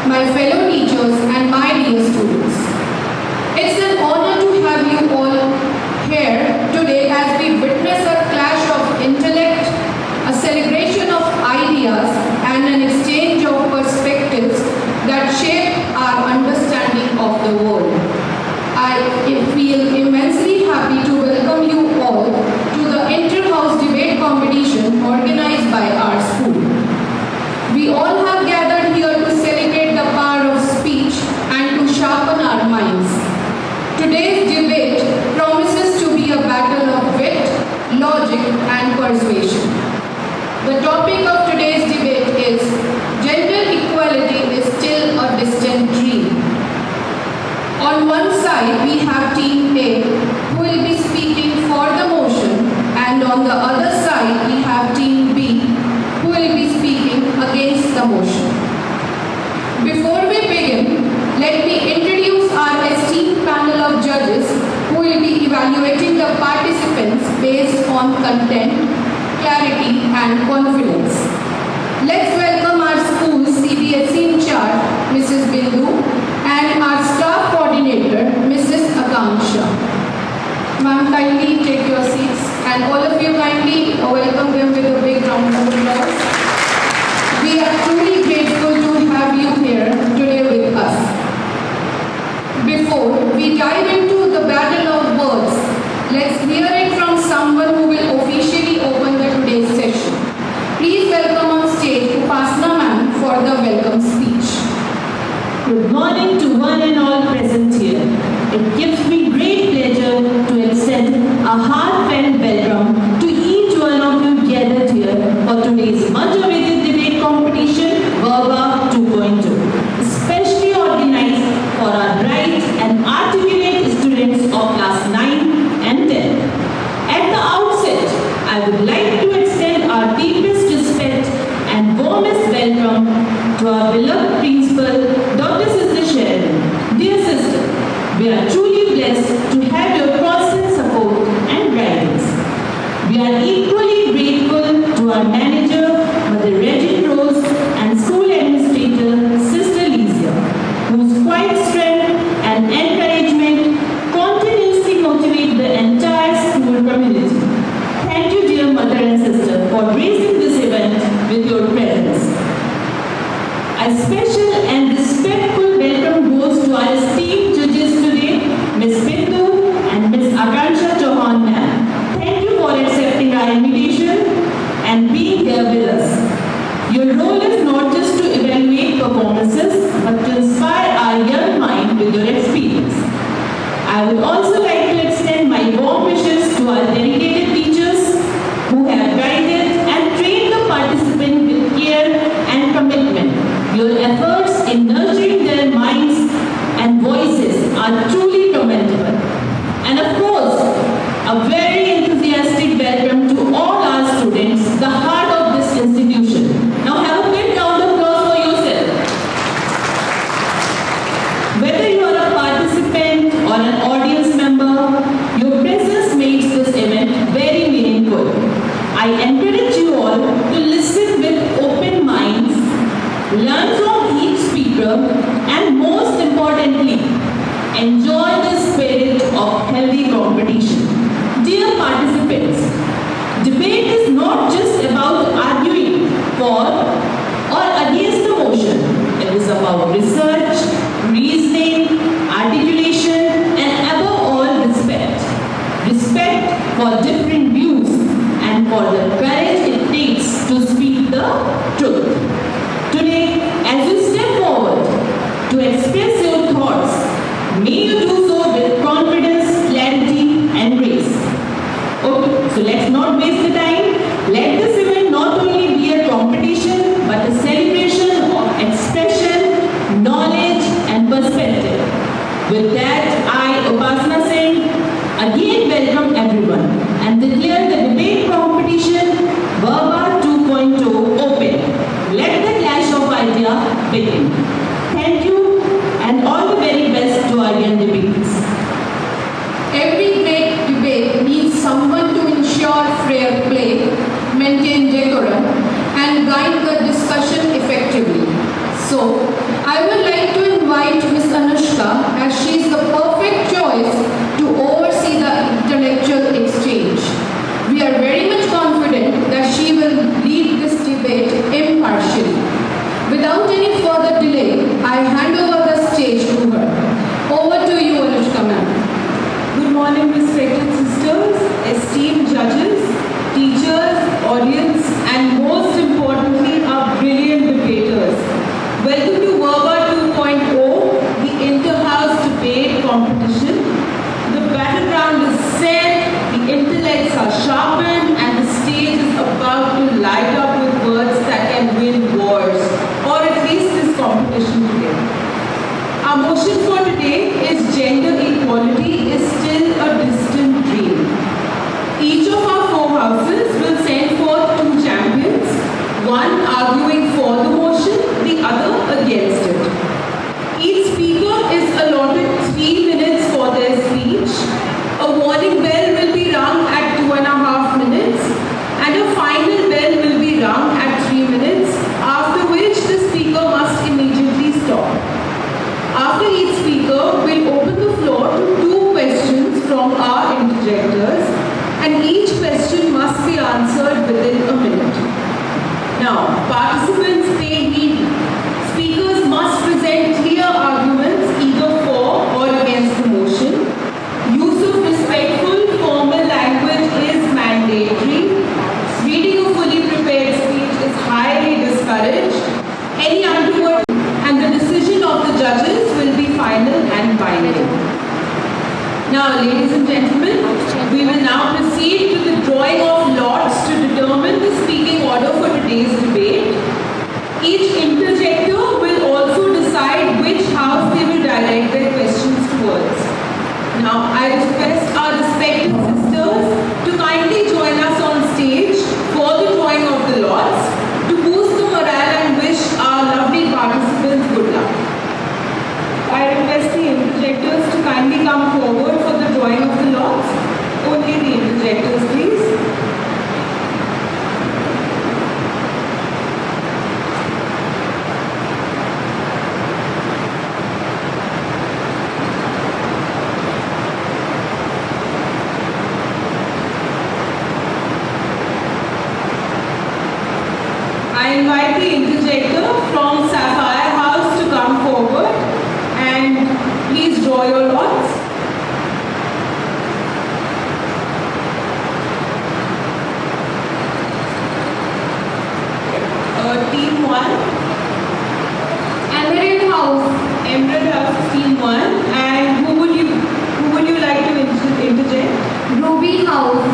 my fellow teachers, and my dear students. It's an honor to have you all here today as we witness a clash of intellect, a celebration of ideas, and an exchange of perspectives that shape our understanding of the world. I feel immensely happy to welcome you all to the inter-house debate competition organized by our school. We all have gathered here to celebrate the power of speech and to sharpen our minds. Today's debate promises to be a battle of wit, logic, and persuasion. The topic of today's debate is gender equality is still a distant dream. On one side, we have Team A, who will be speaking for the motion, and on the other side, we have Team B, who will be speaking against the motion. Before we begin, let me introduce our esteemed panel of judges who will be evaluating the participants based on content, clarity, and confidence. Let's welcome our school's CBSE in charge, Mrs. Bindu, and our staff coordinator, Mrs. Akanksha. Ma'am, kindly take your seats, and all of you kindly welcome them with a big round of applause. We are truly grateful to have you here today with us. Before we dive into the battle of words, let's hear it from someone who will officially open the today's session. Please welcome on stage Upasana ma'am for the welcome speech. Good morning to one and all present here. It gives me great pleasure to extend a heartfelt welcome to each one of you gathered here for today's much-awaited debate competition, Verba 2.0, especially organized for our bright and articulate students of class 9 and 10. At the outset, I would like to extend our deepest respect and warmest welcome to our beloved principal, Dr. Sister Sharon. Dear sister, we are truly blessed to have your constant support and guidance. We are equally grateful to our manager, Mother Regine Rose, and school administrator, Sister Lizia, whose quiet strength and encouragement continuously motivate the entire school community. Thank you, dear mother and sister, for gracing this event with your presence. A special and respectful welcome goes to our esteemed judges today, Ms. Bindu and Ms. Akanksha Chauhan ma'am. Thank you for accepting our invitation and being here with us. Your role is not just to evaluate performances, but to inspire our young mind with your experience. I would also like to extend my warm wishes to our dedicated teachers who have guided and trained the participants with care and commitment. Your efforts in nurturing their minds and voices are truly commendable. And of course, a very enthusiastic welcome to all our students, the heart of this institution. Now have a big round of applause for yourself. Whether you are a participant or an audience member, your presence makes this event very meaningful. I encourage you all to listen with open minds, learn from each speaker, and most importantly, enjoy the spirit of healthy competition. Dear participants, debate is not just about arguing for or against the motion. It is about research, reasoning, articulation, and above all, respect. Respect for different views and for the courage it takes to speak the truth. Today, as you step forward to express your thoughts, may you do so with confidence, clarity, and grace. Okay, so let's not waste the time. Let this event not only be a competition, but a celebration of expression, knowledge, and perspective. With that, I, Upasana Singh, again welcome everyone and declare the debate competition Verba 2.0 open. Let the clash of ideas begin. Thank you and all the very best to our young debaters. Every great debate needs someone to ensure fair play, maintain decorum, and guide the discussion effectively. So, I will competition. The battleground is set, the intellects are sharpened, and the stage is about to light up with words that can win wars, or at least this competition today. Our motion for today is gender equality is still a distant dream. Each of our 4 houses will send forth 2 champions, one arguing for the motion, the other against it. Each speaker is allotted 3 minutes for their speech. A warning bell will be rung at 2.5 minutes, and a final bell will be rung at 3 minutes, after which the speaker must immediately stop. After each speaker, we'll open the floor to 2 questions from our interjectors, and each question must be answered within a minute. Now, participants pay heed. Speakers must present clear arguments either for or against the motion. Use of respectful, formal language is mandatory. Reading a fully prepared speech is highly discouraged. Any untoward and the decision of the judges will be final and binding. Now, ladies and gentlemen, we will now proceed to the drawing of lots to determine the speaking order for today's debate. Each interjector will also decide which house they will direct their questions towards. Now, I request our respective sisters to kindly join us on stage for the drawing of the lots to boost the morale and wish our lovely participants good luck. I request the interjectors to kindly come forward for the drawing of the lots. Only the interjectors, please. I invite the interjector from Sapphire House to come forward and please draw your lots. Team 1. Emerald House. Emerald House, Team 1. And who would you like to interject? Ruby House.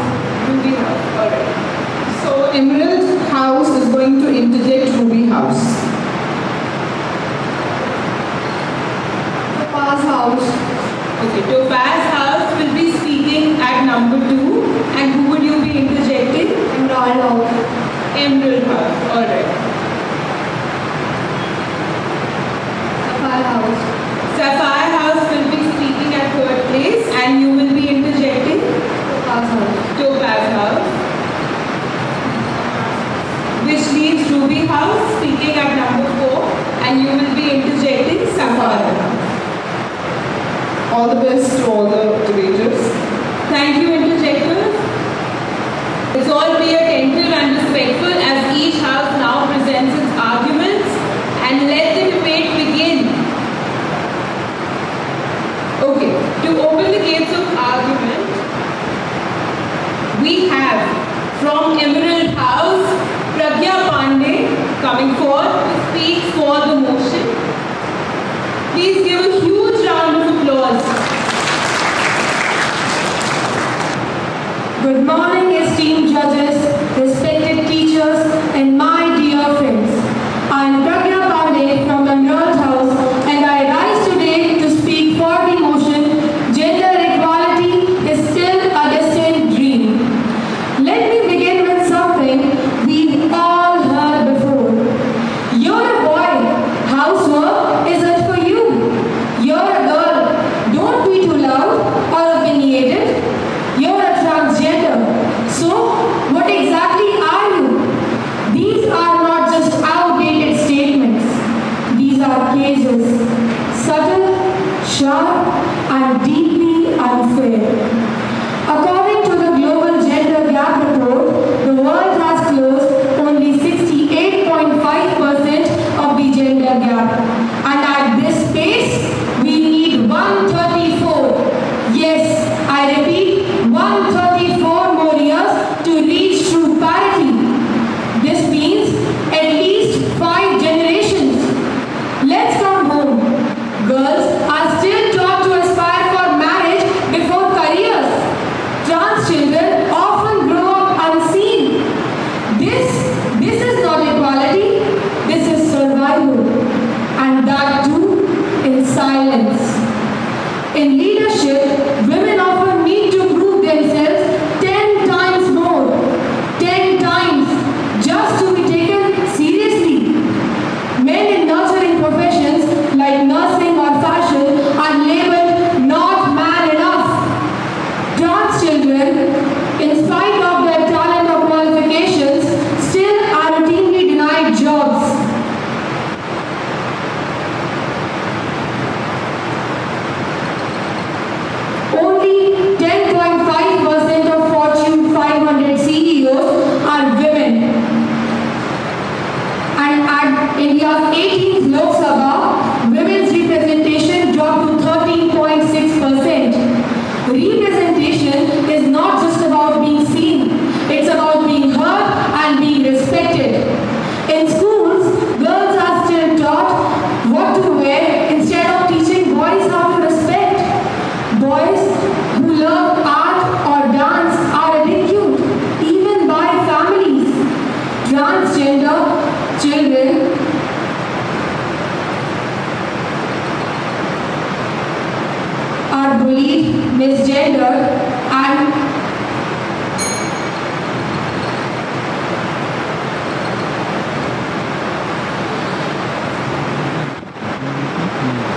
Ruby House. Alright. So Emerald House is going to interject Ruby House. Topaz House. Okay, Topaz House will be speaking at number 2. And who would you be interjecting? Emerald House. Emerald House. Alright. Sapphire House. Sapphire House will be speaking at 3rd place and you will be interjecting Topaz House. Topaz House. Which leaves Ruby House speaking at number 4 and you will be interjecting Sapphire House. All the best to all the debaters. Thank you, interjectors. Let's all be attentive and respectful as each house now presents its arguments and let the debate begin. Okay, to open the gates of argument, we have from Emerald House, Pragya Pandey coming forth to speak for the motion. Please give a huge round of applause. Good morning, esteemed judges, respected teachers, and my dear friends. I am Pragya Pandey from Emerald House, and I rise today to speak for the motion, Gender Equality is Still a Distant Dream. Let me begin with something we've all heard before. You're a boy, housework isn't for you. You're a girl, don't be too loud or opinionated. You're a transgender. So, what exactly are you? These are not just outdated statements. These are cases, subtle, sharp, and deeply unfair. According to the Global Gender Gap Report, the world has closed only 68.5% of the gender gap. And at this pace, we need 134. Yes, I repeat, 134 more years to reach true parity. This means at least 5 generations. Let's come home. Girls are still taught to aspire for leadership, women often need to prove themselves 10 times more, 10 times, just to be taken seriously. Men in nurturing professions like nursing or fashion are labeled not man enough. Trans children, in spite of their talent or qualifications, still are routinely denied jobs. Only 10.5% of Fortune 500 CEOs are women. And at India's 18th Lok Sabha, women's representation dropped to 13.6%. Representation is not just about being seen, it's about being heard and being respected. In schools, girls are still taught what to wear instead of teaching boys how to respect. Boys who love art or dance are ridiculed, even by families. Transgender children are bullied, misgendered, and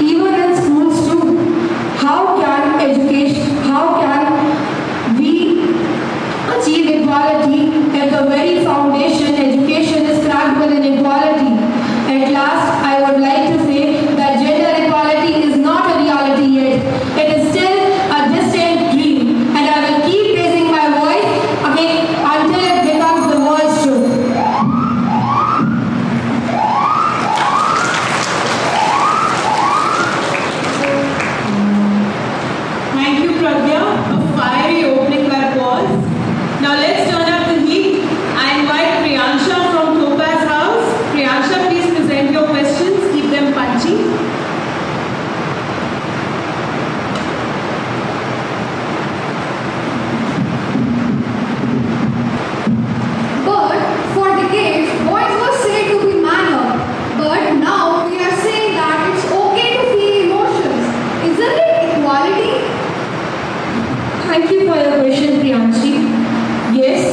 even in schools too. How can we achieve equality if the very foundation education is cracked with inequality? At last, I would like to say that gender equality is not a reality yet. It is still a distant dream, and I will keep raising my voice again until it becomes the world's truth. Thank you, Pragya. A fiery opening by pause. Now let's turn up the heat. I invite Priyansha from Topaz House. Priyansha, please present your questions. Keep them punchy. But for decades, boys were said to be man up. But now we are saying that it's okay to feel emotions. Isn't it equality? Thank you for your question, Priyanshi. Yes,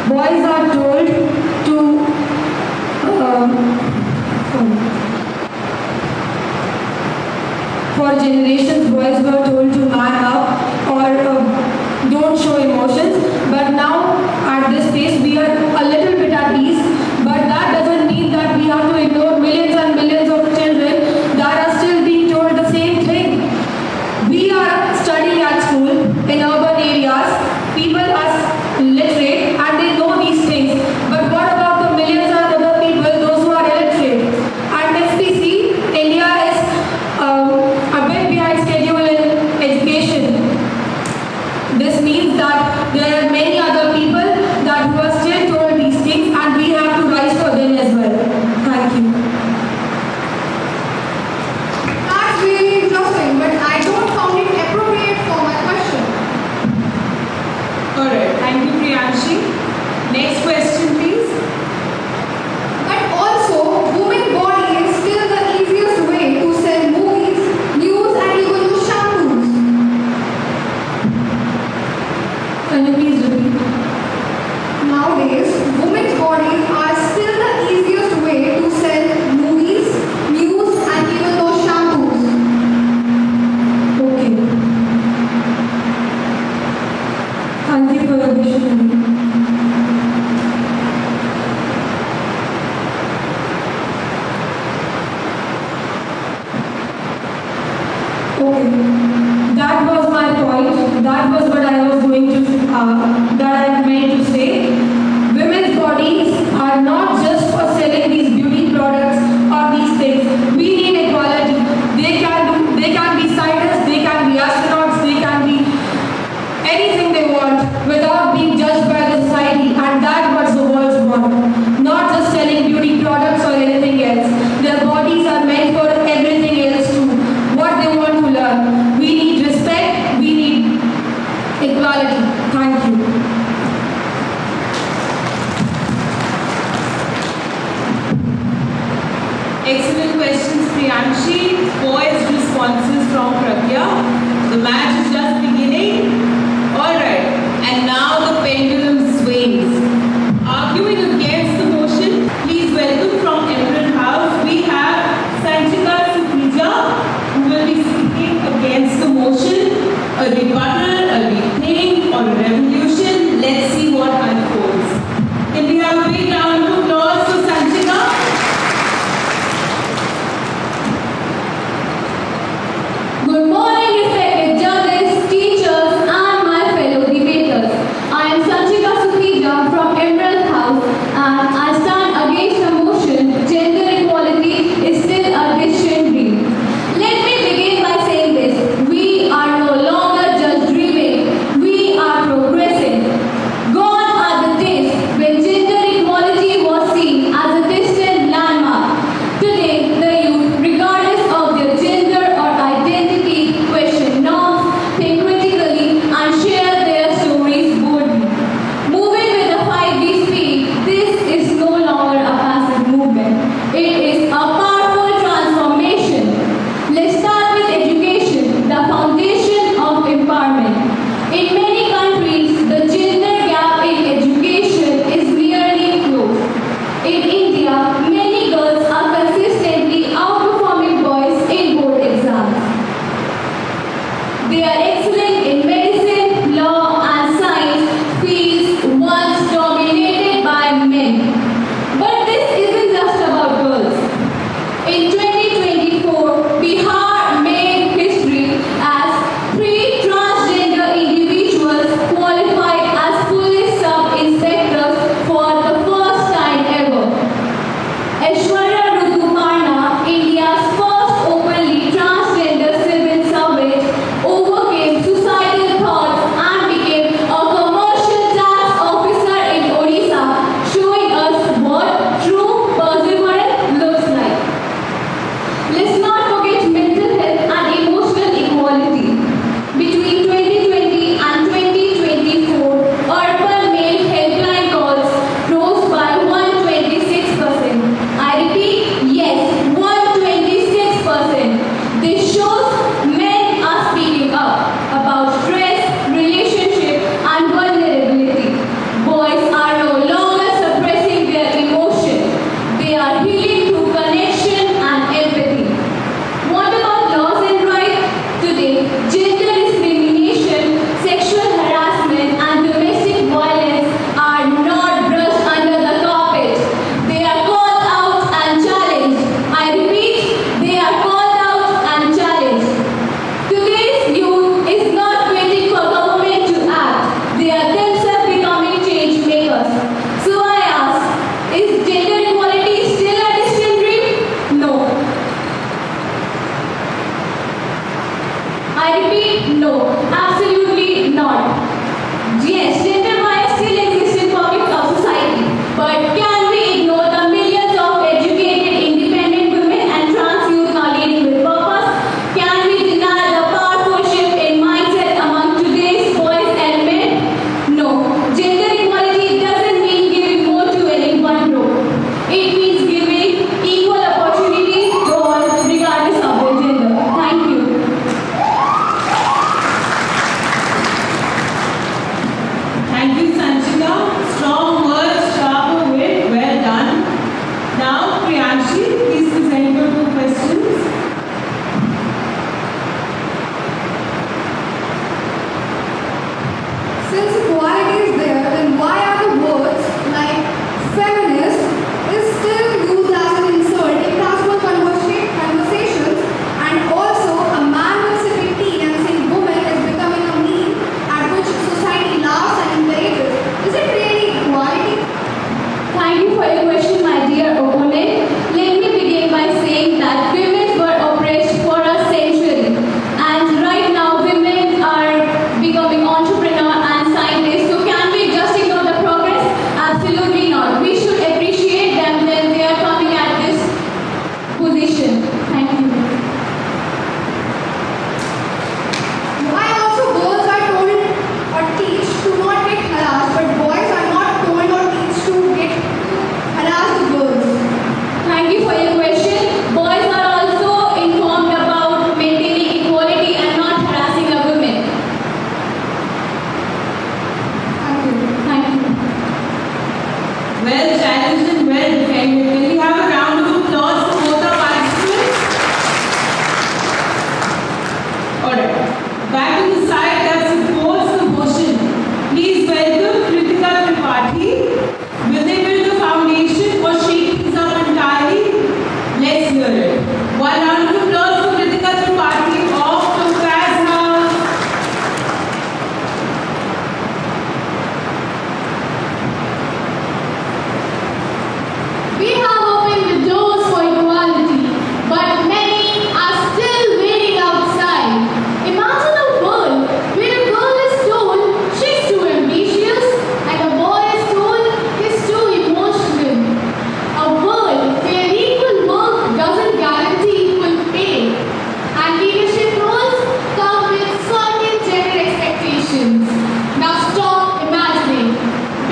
boys are told to for generations, boys were told to man up or don't show emotions. But now, at this stage, we are a little bit at ease. But that doesn't mean that we have to ignore millions and millions of children that are still being told the same thing. We are studying at school in urban areas. People are literate and they know these things. But what about the millions and other people, those who are illiterate? And if we see, India is a bit behind schedule in education. This means that there are many other people that who are still told these things, and we have to rise for them as well. Thank you. That's really interesting, but I don't found it appropriate for my question. Alright, thank you, Priyanshi. Next question, please. But also, women's body is still the easiest way to sell movies, news, and even to shampoos. Can you please repeat? Nowadays, women's bodies are still the easiest way to sell movies, news, and even those shampoos. Okay. Thank you for your question. Okay. That was my point. That was what I was going to, that I meant to say. Women's bodies are not just for selling these beauty products or these things. We need equality. They can be scientists, they can be astronauts, they can be anything they want without being judged by the society, and that's what the world wants. Not just selling beauty products or anything else. Their bodies are meant for everything else too. What they want to learn. We need respect, we need equality. Thank you. Excellent questions, Priyanshi. I repeat, no, absolutely not. Yes, gender bias still exists in pockets of society, but can we ignore the millions of educated, independent women and trans youth now leading with purpose? Can we deny the powerful shift in mindset among today's boys and men? No. Gender equality doesn't mean giving more to any one group. It means giving equal opportunity to all regardless of their gender. Thank you. Thank you, Sanchita. Strong words, sharp wit, well done. Now, Priyanshi, please present your 2 questions. Since equality is there, then why are the words like feminist is still used as an insult in casual conversations, and also a man will sipping tea and saying woman is becoming a meme at which society laughs and encourages. Is it really equality? Thank you for your question, my dear opponent. Let me begin by saying that women were oppressed for a century, and right now women are becoming entrepreneurs and scientists. So can we just ignore the progress? Absolutely not. We should appreciate them when they are coming at this position. Thank you. Why also girls are told or teach to not get harassed, but boys are not told or teach to get harass the girls? Thank you for your question. Boys are also informed about maintaining equality and not harassing a woman. Thank you. Thank you. Well challenged and well defended. Can we have a round of applause for both our participants? Alright. Back to the side that supports the motion. Please welcome Kritika Tripathi. Will they build the foundation or shake things up entirely? Let's hear it. One round of applause for Kritika Tripathi of Topaz House. We have opened the doors for equality, but many are still waiting outside. Imagine a world where a girl is told she's too ambitious and a boy is told he's too emotional. A world where equal work doesn't guarantee equal pay, and leadership roles come with certain gender expectations. Now stop imagining,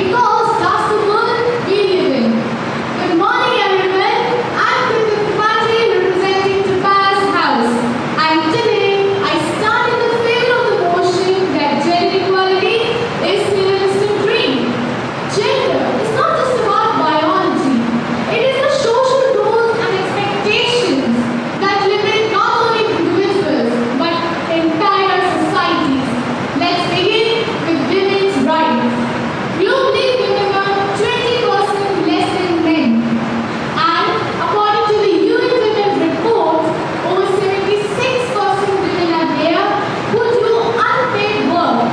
because that's the world we live in. Good morning, everyone. I'm Kritika Tripathi, representing Topaz House. And today, I stand in the favor of the motion that gender equality is still a distant dream. Gender is not just about biology. It is the social roles and expectations that limit not only individuals, but entire societies. Let's begin with women's rights. Globally, women earn 20% less than men. And according to the UN Women Report, over 76% women are there who do unpaid work,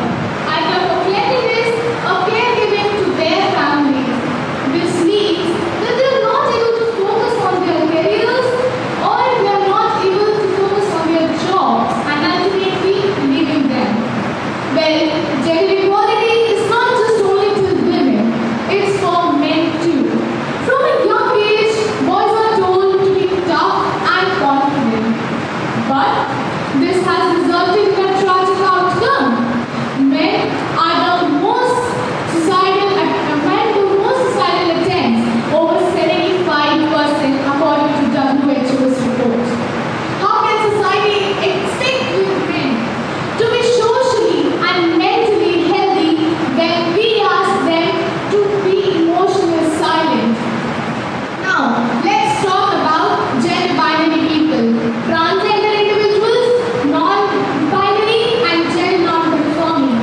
either for cleanliness or caregiving to their families. This means that they are not able to focus on their careers, or they are not able to focus on their jobs and ultimately leaving them. Well, gender equality is not just only to women, it's for men too. From a young age, boys are told to be tough and confident. But this has resulted in a tragic outcome. Men are the most societal attempts, over 75% according to WHO's report. How can society expect women to be socially and mentally healthy when we ask them to be emotionally silent? Now, let's talk about gender binary people, transgender individuals, non-binary and gender non-conforming.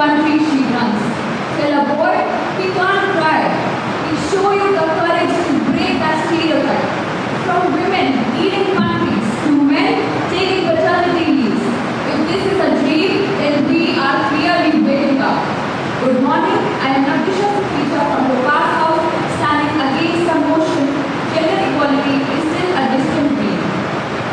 country she runs. Tell a boy he can't cry. He show you the courage to break that stereotype. From women leading countries to men taking paternity leaves. If this is a dream, then we are clearly waking up. Good morning, I am Natisha teacher from the past house standing against the motion. Gender equality is still a distant dream.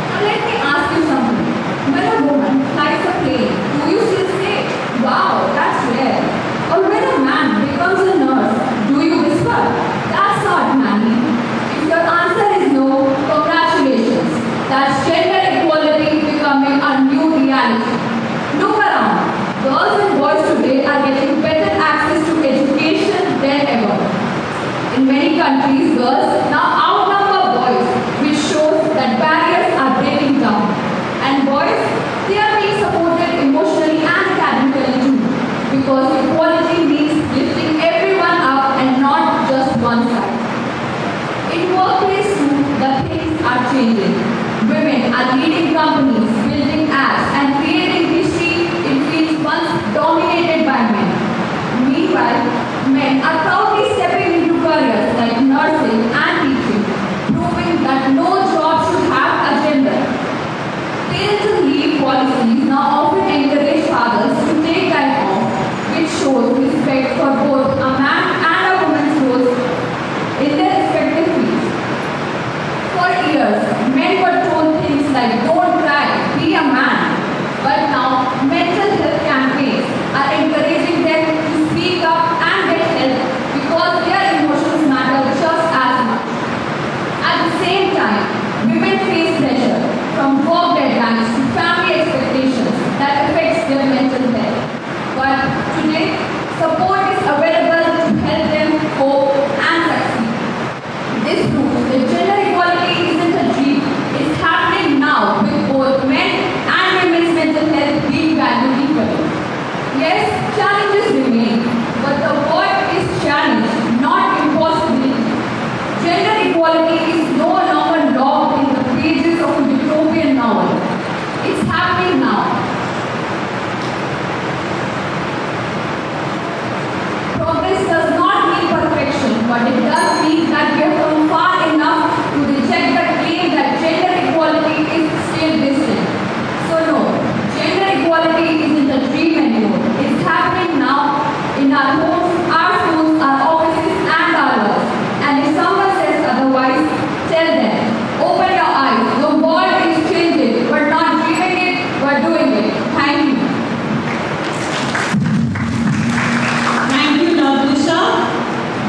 Now let me ask you something. When a woman flies a plane, do you still say, wow, that's rare? Or when a man becomes a nurse, do you whisper, that's not manly? If your answer is no, congratulations. That's gender equality becoming a new reality. Look around. Girls and boys today are getting better access to education than ever. In many countries, girls now outnumber boys, which shows that barriers are breaking down. And boys, they are being supported emotionally and academically too. Because equality means lifting everyone up and not just one side. In workplace too, the things are changing. Women are leading companies, building apps, and creating history in fields once dominated by men. Meanwhile, men are proudly stepping into careers like nursing and teaching, proving that no job should have a gender. Parental leave policies now often encourage fathers to take time off, which shows respect for both a man and a woman's roles in their respective fields. For years, men were told things like, don't cry, be a man. But now, mental health campaigns are encouraging them to speak up and get help because their emotions matter just as much. At the same time, women face pressure from work deadlines to family expectations that affects their mental health. But today, support is available to help them cope and succeed. This proves that gender equality isn't a dream. It's happening now with both men and women's mental health being valued equally. Yes, challenges remain, but the word is challenge, not impossibility. Gender equality is no longer locked in the pages of a utopian novel. It's happening now. Progress does not mean perfection, but it does mean that we have come far enough to reject the claim that gender equality is still distant. So no, gender equality isn't a dream anymore. It's happening now in our homes, our schools, our offices, and our lives. And if someone says otherwise, tell them, open your eyes. The world is changing. We're not dreaming it, we're doing it. Thank you. Thank you, Natisha.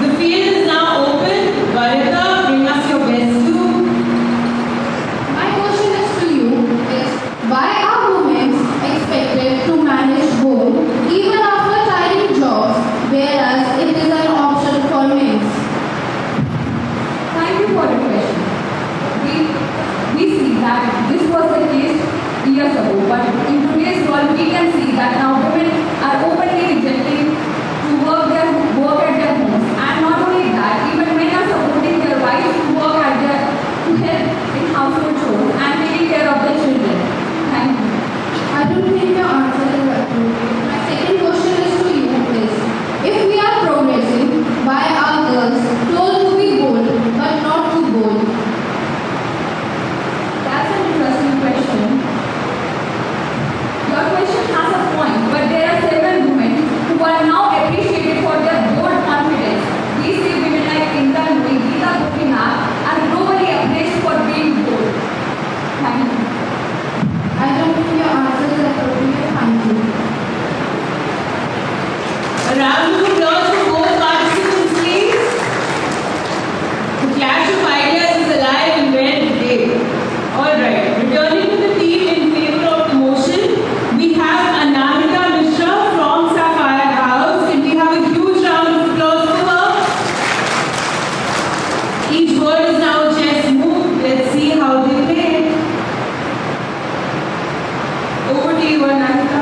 The field is now open. Varita, bring us your best two. My question is to you is, why are women expected to manage home even after tiring jobs, whereas it is an option for men? Thank you for the question. We see that this was the case years ago, but in today's world we can see that now women are openly rejecting to work at their homes. And not only that, even men are supporting their wives to work to help in household chores and taking care of their children. Thank you. I don't think your answer is appropriate. My second question is to you is, if we are progressing, why are girls told to be bold but not too bold? That's an interesting question. Your question has a point, but there are several women who are now appreciated for their bold confidence. We see women like Indra Nui, Geeta Gopinath are globally appraised for being bold. Thank you. I don't think your answer is appropriate. Thank you. A round of applause for both participants, please. The clash of ideas is alive and well today. Alright, returning to the team in favor of the motion, we have Anamika Mishra from Sapphire House. Can we have a huge round of applause for her? Each word is now a chess move. Let's see how they play. Over to you, Anamika.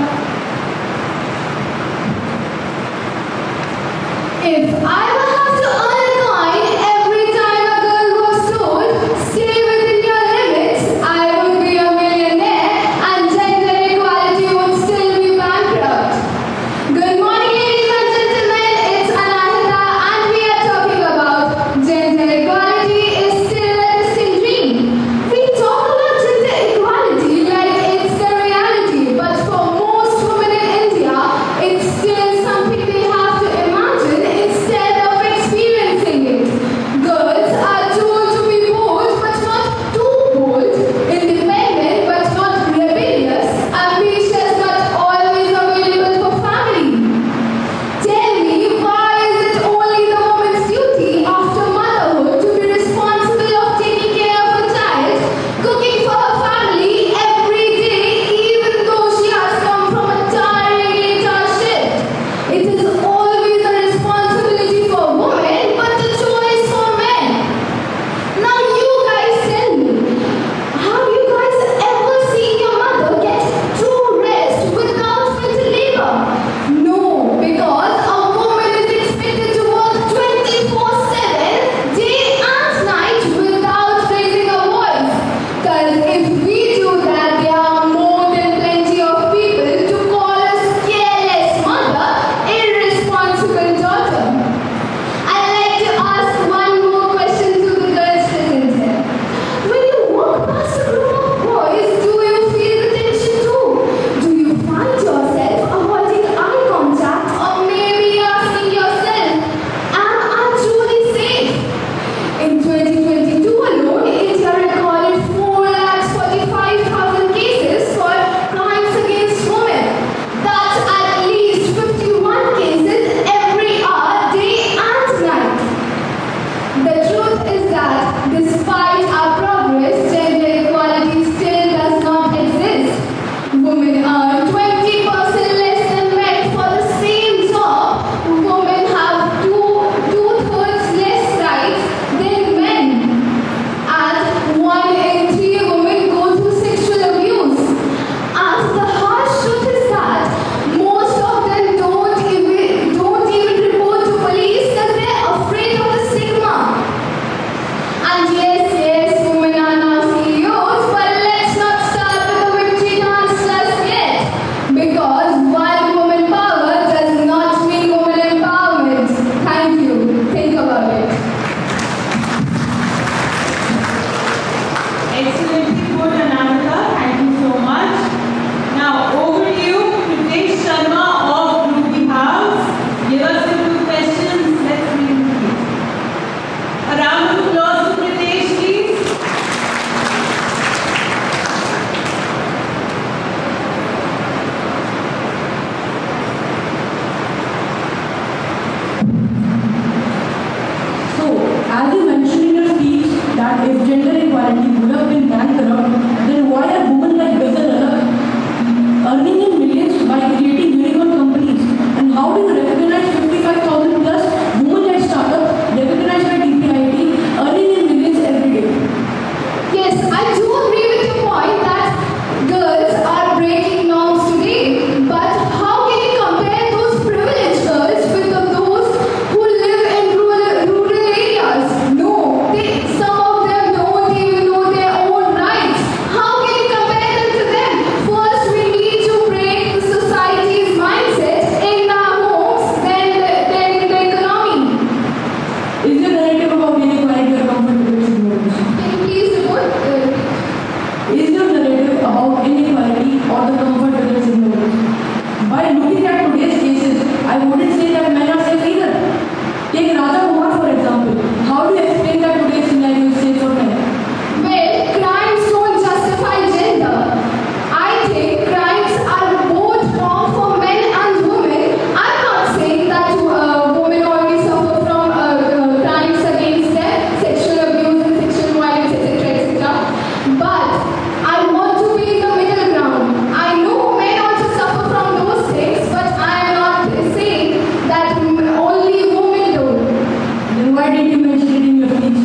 If I would have to earn a coin every time a girl was told, stay within your limits, I would be a millionaire and gender equality would still be bankrupt. Good morning. And yes, women are now CEOs, but let's not start with the victory dance just yet. Because while woman power does not mean woman empowerment. Thank you. Think about it. Excellently put, Anamika. Thank you so much. Now, over to you, Pritesh Sharma of Ruby House. Give us the two questions. Let's read it. A round of applause to Pritesh, please. So, as you mentioned in your speech that if gender equality would have been bankrupt, then why are women like Bezalel earning in millions by creating unicorn companies? And how do you recognize 55,000 plus women-led startups recognized by DPIIT earning in millions every day? Yes, I do agree with your point that girls are breaking norms today. But how can you compare those privileged girls with those who live in rural areas? No, some of them don't even know their own rights. How can you compare them to them? First, we need to break the society's mindset in our homes, then in the economy. Is your narrative about inequality or comfortable ignorance? Can you please repeat? Is your narrative about inequality or the comfort with its ignorance? By looking at today's cases, I wouldn't say that men are safe either. Take Raja Kumar for example. How do you explain that today's scenario is safe for men? Well, crimes don't justify gender. I think crimes are both wrong for men and women. I'm not saying that women only suffer from crimes against them, sexual abuse and sexual violence, etc., etc. But I want to be in the middle ground. I know men also suffer from those things, but I am not saying that only women do. Then why didn't you mention it in your speech?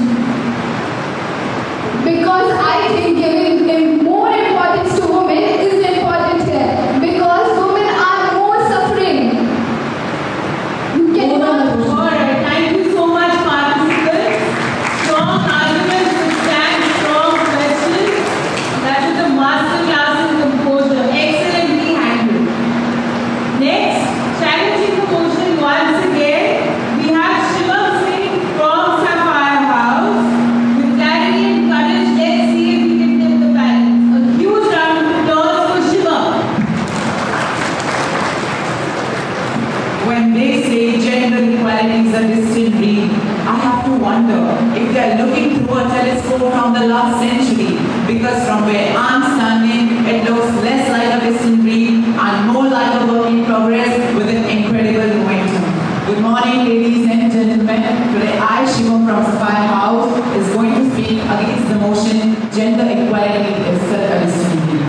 Because I think giving more importance to women is important here. Because women are more suffering. You cannot. Alright, thank you so much, participants. Strong arguments to stand strong questions. That is the master class in composure. Excellently handled. Next, challenging the motion once again, we have Shivam Singh from Sapphire House. With clarity and courage, let's see if we can tip the balance. A huge round of applause for Shivam. When they say gender equality is a distant dream, I have to wonder if they are looking through a telescope from the last century, because from where I'm standing, it looks less like a distant dream and more like a work in progress with an incredible momentum. Good morning, ladies and gentlemen. Today I, Shivam from Sapphire House, is going to speak against the motion gender equality is still a distant dream.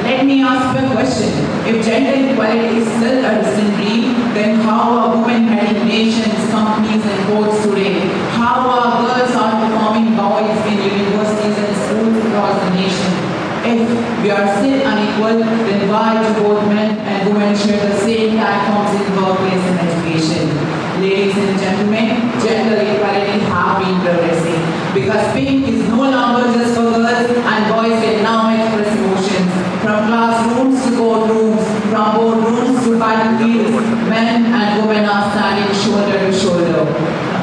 Let me ask you a question. If gender equality is still a distant dream, then how are women heading nations, companies and courts today? How are girls outperforming boys in universities and schools across the nation? If we are still unequal, then why do both men and women share the same platforms in workplace and education? Ladies and gentlemen, gender equality have been progressing because pink is no longer just for girls and boys can now express emotions. From classrooms to courtrooms, from boardrooms to battlefields, men and women are standing shoulder to shoulder.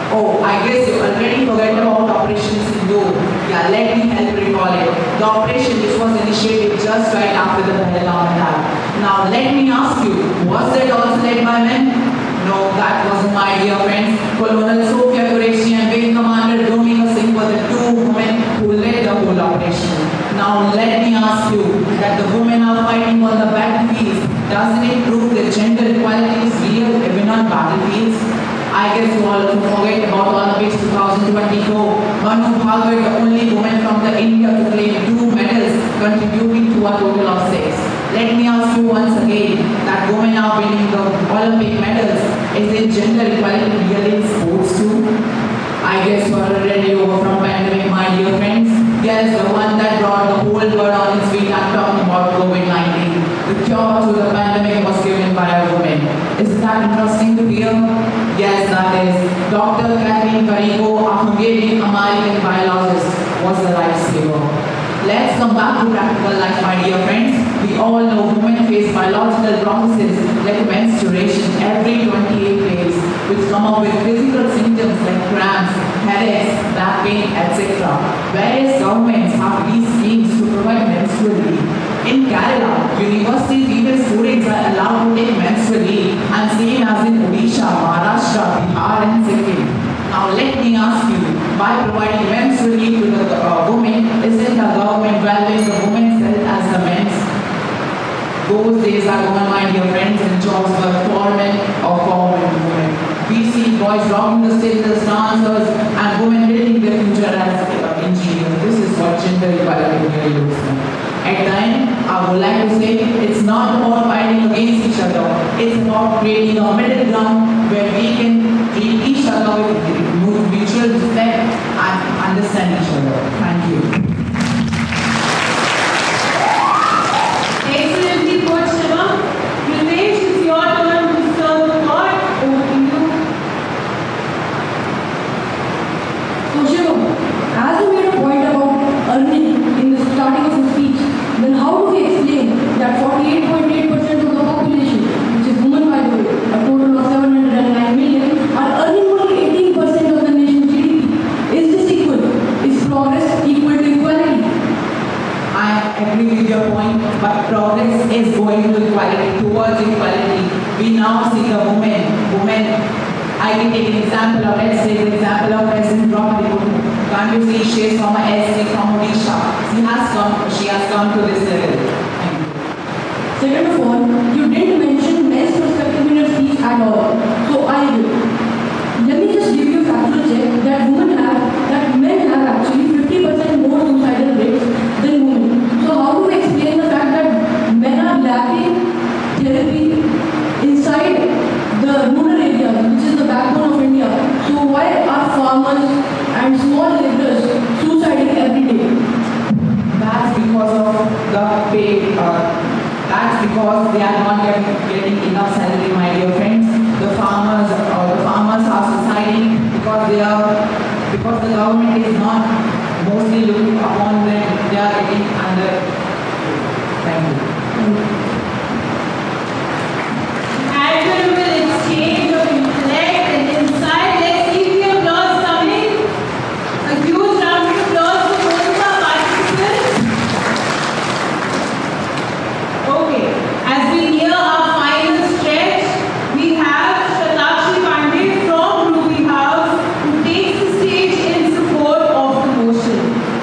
Oh, I guess you already forgot about Operation Sindoor. Yeah, let me help recall it. The operation which was initiated just right after the Pahalgam attack. Now let me ask you, was that also led by men? No, that wasn't, my dear friends. Colonel Sophia Qureshi and Wing Commander Domino Singh were the two women who led the whole operation. Now let me ask you, that the women are fighting on the battlefields, doesn't it prove that gender equality is real even on battlefields? I guess you all forget about Olympics 2024. Manu Bhagat, the only woman from the India to claim 2 medals, contributing to a total of 6. Let me ask you once again, that women are winning the Olympic medals. Is it gender equality really in sports too? I guess you are already over from pandemic, my dear friends. Yes, the one that brought the whole world on its feet. I'm talking about COVID-19. The cure to the pandemic was given by a woman. Isn't that interesting to hear? Yes, that is. Dr. Catherine Carico, a Hungarian American biologist, was the lifesaver. Let's come back to practical life, my dear friends. We all know women face biological processes like menstruation every 28 days, which come up with physical symptoms like cramps, headaches, back pain, etc. Various governments have these schemes to provide menstrual leave. In Kerala, university female students are allowed to take menstrual leave, and same as in Odisha, Maharashtra, Bihar, and Sikkim. Now let me ask you, by providing menstrual leave to the women, isn't the government valuing the women's health as the men's? Those days are gone, my dear friends, and jobs were for men or for women. We see boys rocking the stage as dancers and women building their future as engineers. This is what gender equality really looks like. At the end, I would like to say it's not about fighting against each other. It's about creating a middle ground where we can treat each other with mutual respect and understand each other. Thank you. Excellently put, Shiva. Nilesh, it's your turn to serve the thought. Over to you. So Shiva, as you made a point about earning in the starting of your speech, then how do we explain that 48.8% of the population, which is women by the way, a total of 709 million, are earning only 18% of the nation's GDP? Is this equal? Is progress equal to equality? I agree with your point, but progress is going to equality, towards equality. We now see the women. I can take an example of, let's take the example of President Draupadi Murmu. Can't you see she is from a SC from Odisha? She has come to this level. Thank you. Second of all, you didn't mention men's perspective in your speech at all. So I will. Let me just give you a factual check that men have actually 50% more suicidal rates than women. So how do we explain the fact that men are lacking therapy inside the rural areas, which is the backbone of India? So why are farmers and small laborers suiciding every day? That's because of the pay. That's because they are not getting enough salary, my dear friends. The farmers are suiciding because the government is not mostly looking upon them. They are getting under. Thank you. Admirable exchange of intellect and insight. Let's keep the applause coming. A huge round of applause for both of our participants. Okay, as we near our final stretch, we have Shatakshi Pandey from Ruby House who takes the stage in support of the motion.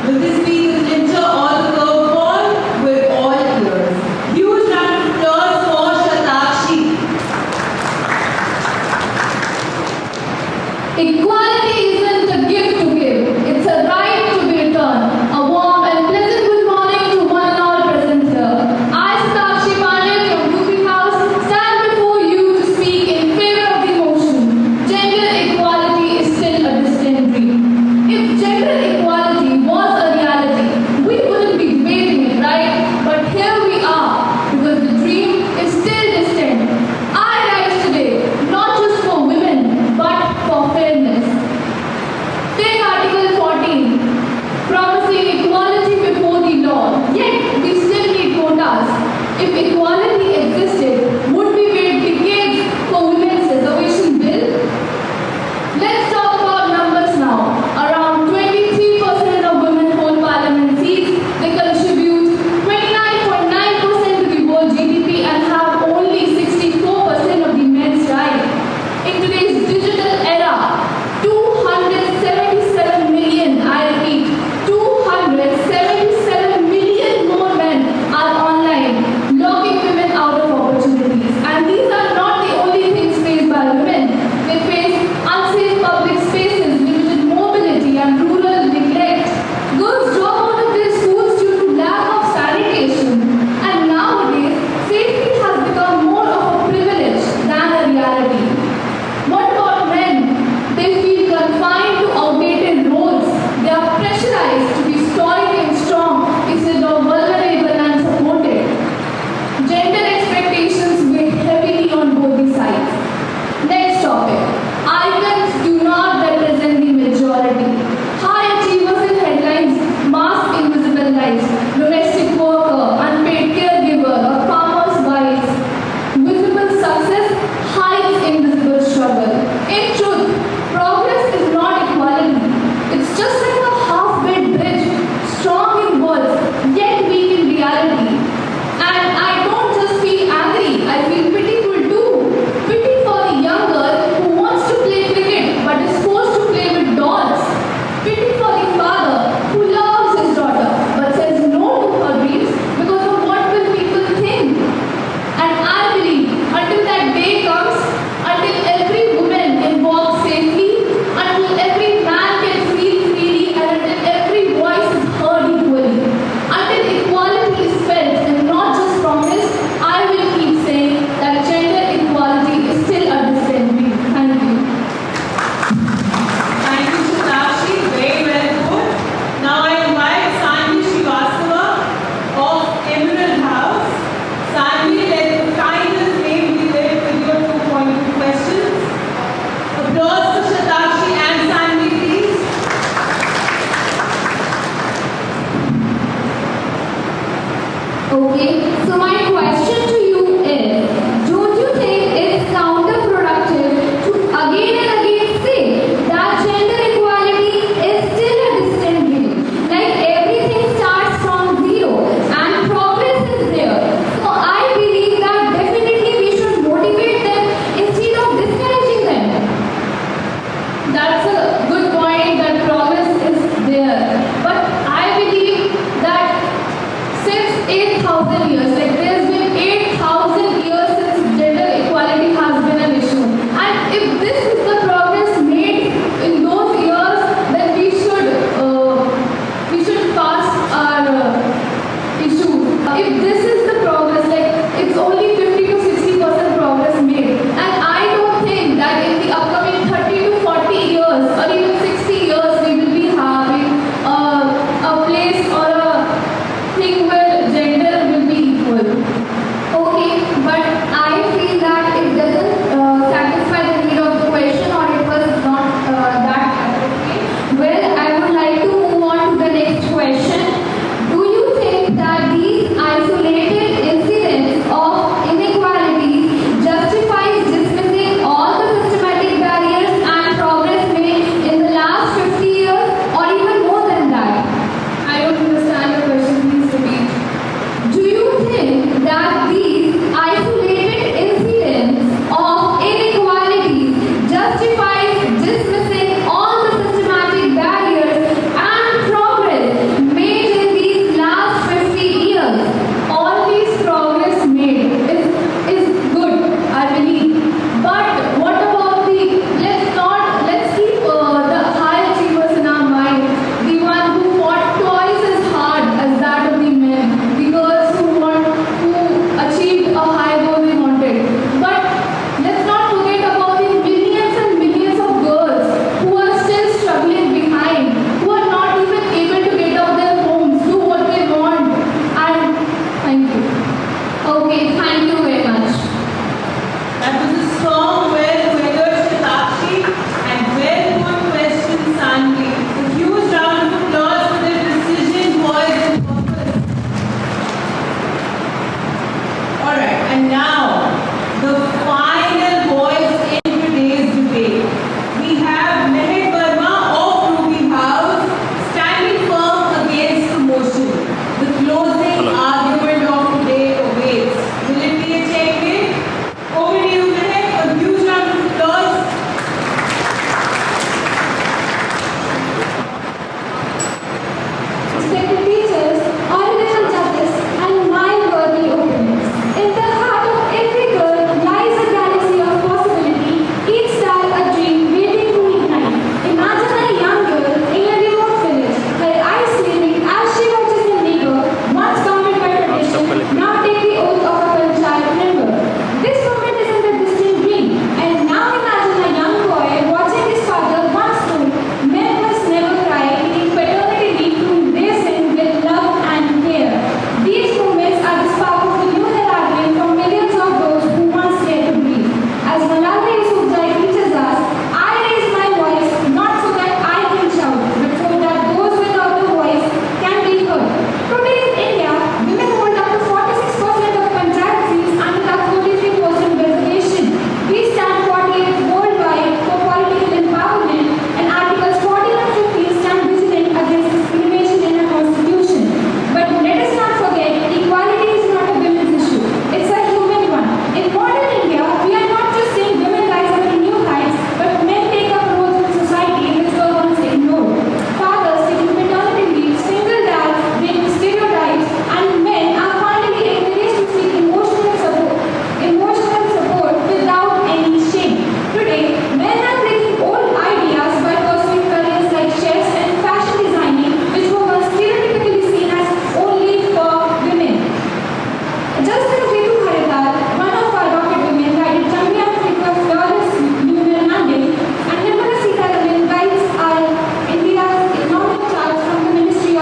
Will this be the clincher or the curveball? We're all ears. Huge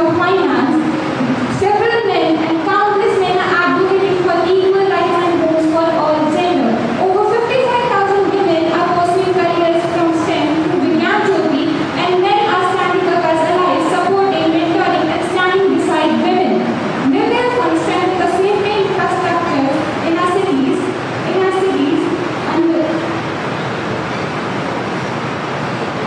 or finance, several men and countless men are advocating for equal rights and votes for all gender. Over 55,000 women are pursuing careers from STEM to Vigyan Jyoti, and men are standing up as allies, supporting, mentoring, and standing beside women. Women funds strengthen the safety infrastructure in our cities, and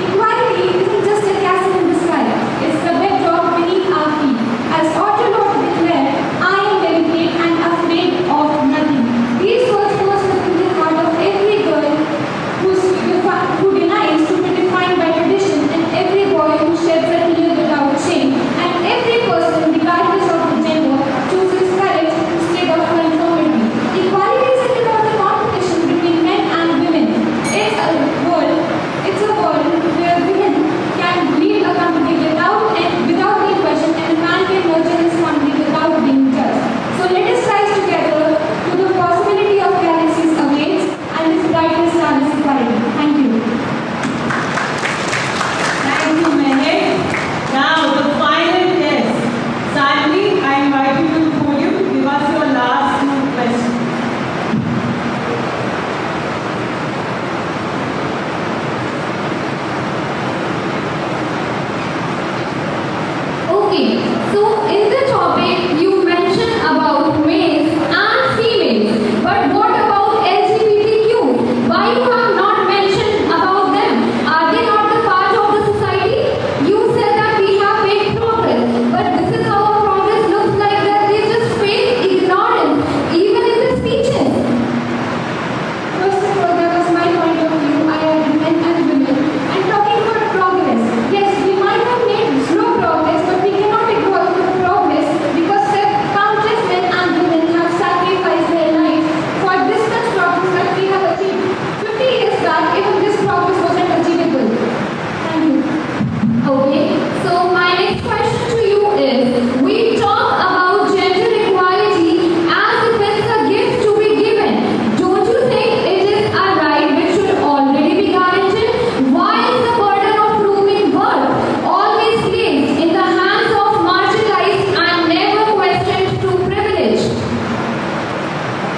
equality isn't just a castle in the sky, it's the bedrock beneath our feet. As Autolot declared, I am delicate and afraid of nothing. These words force within the heart of every girl who denies to be defined by tradition, and every boy who sheds a tear without shame, and every person, regardless of the gender, chooses courage instead of conformity. Equality isn't about the competition between men and women. It's a world where women can lead a company without being questioned, and man can nurture his family without being judged. So let us rise together to the possibility of galaxies awaits, and its brightest star is equality. Thank you. Thank you, Mehek. Now, the final test. Sadly, I invite you to the podium to give us your last two questions. Okay, so in the topic you mentioned about males and females, but what about LGBTQ? Why you have not mentioned about them? Are they not the part of the society? You said that we have made progress, but this is how our progress looks like, that they just face ignorance, even in the speeches. First of all, that was my point of view. I am men and women. And talking about progress, yes, we might have made slow progress, but we cannot ignore the progress because countless men and women have sacrificed their lives for this much progress that we have achieved. 50 years back, even this progress wasn't achievable. Thank you. Okay, so my next question to you is, we talk about gender equality as if it's a gift to be given. Don't you think it is a right which should already be guaranteed? Why is the burden of proving worth always placed in the hands of marginalized and never questioned to privilege?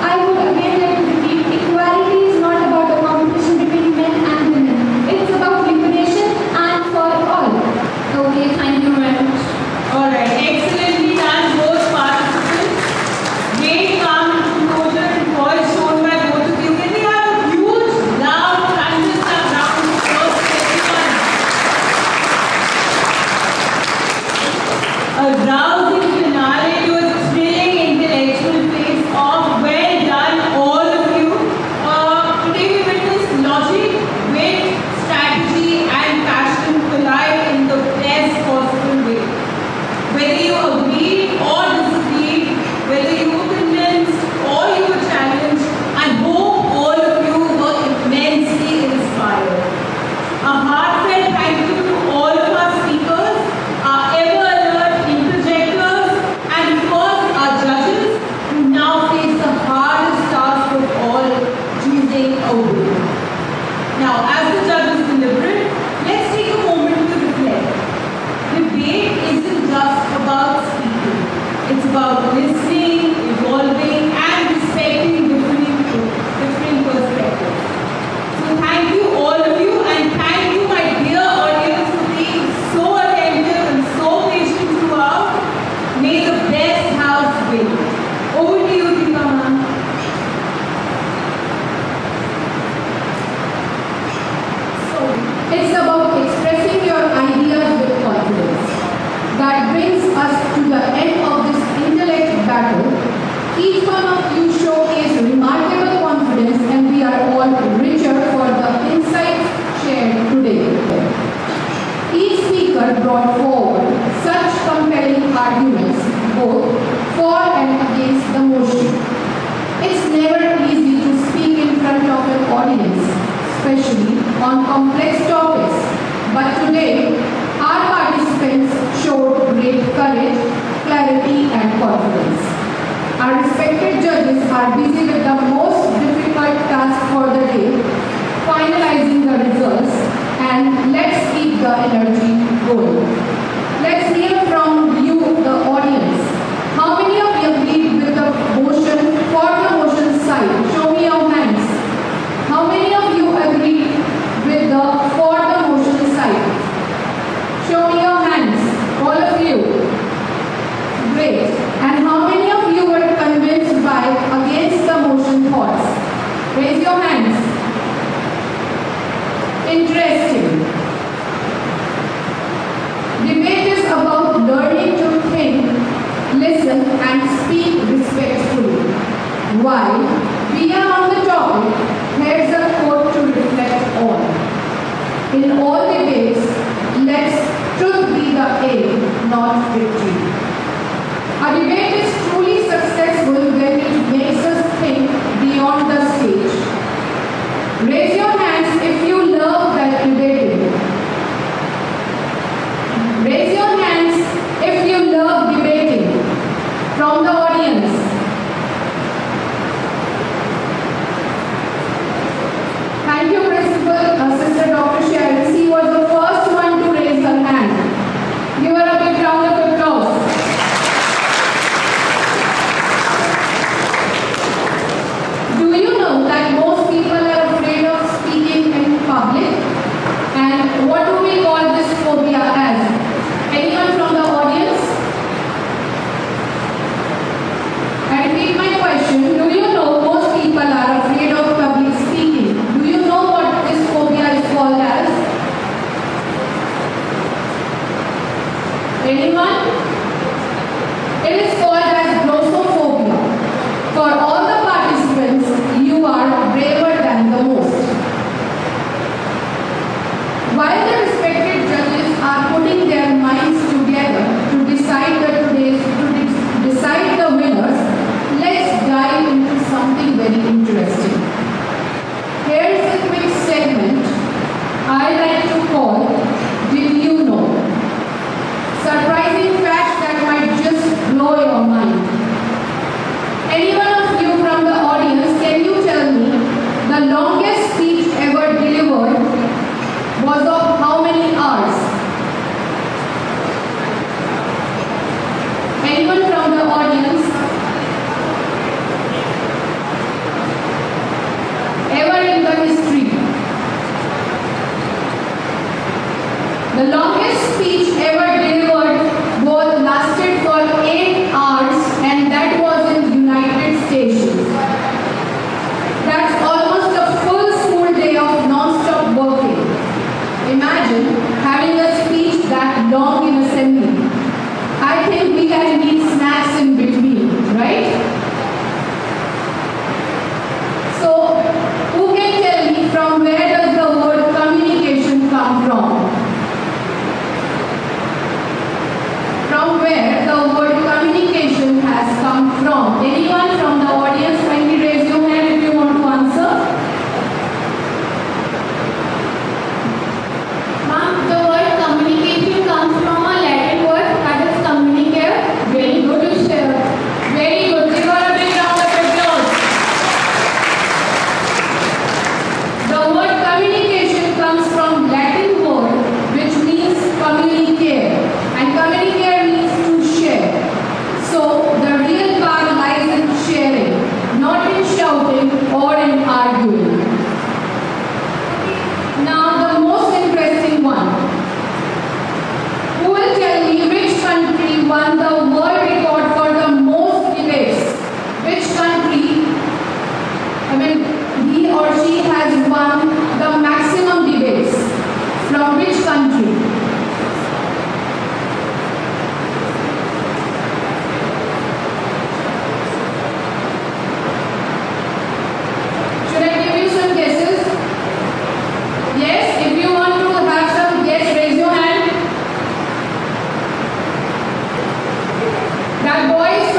I would again like to repeat, equality is not about a competition between men and women. It's about liberation and for all. Okay, thank you very much. Alright, excellently done, both participants. Great calm composure and poise shown by both of you. Can we have a huge, loud, thunderstorm round of applause for everyone? A rousing finale to a thrilling intellectual face-off. Well done, all of you. Today we witnessed logic, wit, strategy, and passion collide in the best possible way. Whether you agreed or disagreed, whether you were convinced or you were challenged, I hope all of you were immensely inspired. A heartfelt thank you to all of our speakers, our ever-alert interjectors, and of course our judges who now face the hardest task of all, choosing a winner. Now, as the judges deliberate, let's take a moment to reflect. Debate isn't just about speaking. It's about listening, evolving, and respecting different perspectives. So thank you all of you, and thank you my dear audience for being so attentive and so patient throughout. May the best house win. Over to you, Deepa ma'am. So, it's about expressing your ideas with confidence. That brings us to the end of this intellect battle. Each one of you showcased remarkable confidence, and we are all richer for the insights shared today. Each speaker brought forward such compelling arguments, both for and against the motion. It's never easy to speak in front of an audience, especially on complex topics. But today, our participants showed great courage, clarity, and confidence. Our respected judges are busy with the most difficult task for the day, finalizing the results, and let's keep the energy going. Let's hear from you the A, not victory. A debate is truly successful when it makes us think beyond the stage. Raise your hands if you love that debating. Raise your hands if you love debating. From the audience. Thank you, Principal. Sister Dr. Sharon. She was the first one to raise her hand. Give her a big round of applause. Do you know that most people are afraid of speaking in public? And what do we call this phobia as? Anyone from the audience? I repeat my question. Do you know most people are afraid of public speaking? Do you know what this phobia is called as? Anyone? It is called as glossophobia. For all the participants, you are braver than the most. While the respected judges are putting their minds together to decide the winners, let's dive into something very interesting. Here's a quick segment I like to call Did You Know? Surprising facts that might just blow your mind. Any one of you from the audience, can you tell me the longest speech ever delivered was of how many hours? Anyone from the audience? Ever in the history? The longest speech ever delivered lasted for 8 hours, and that was in United States. That's almost a full school day of non-stop working. Imagine having a speech that long in assembly. I think we can need snacks in between, right? So, who can tell me from where does the word communication come from? From where the word communication has come from? Anyone from the audience, kindly raise your hand if you want to answer. Ma'am, the word communication comes from a Latin word that is communicare. Very good to share. Very good. Give her a big round of applause. The word communication comes from Latin word which means communicare. And communicare means to share. So the real power lies in sharing, not in shouting or in arguing. Now the most interesting one. Who will tell me which country won the world record for the most debates? Which country, he or she has won the maximum debates? From which country? Should I give you some guesses? Yes, if you want to have some guess, raise your hand. That boy is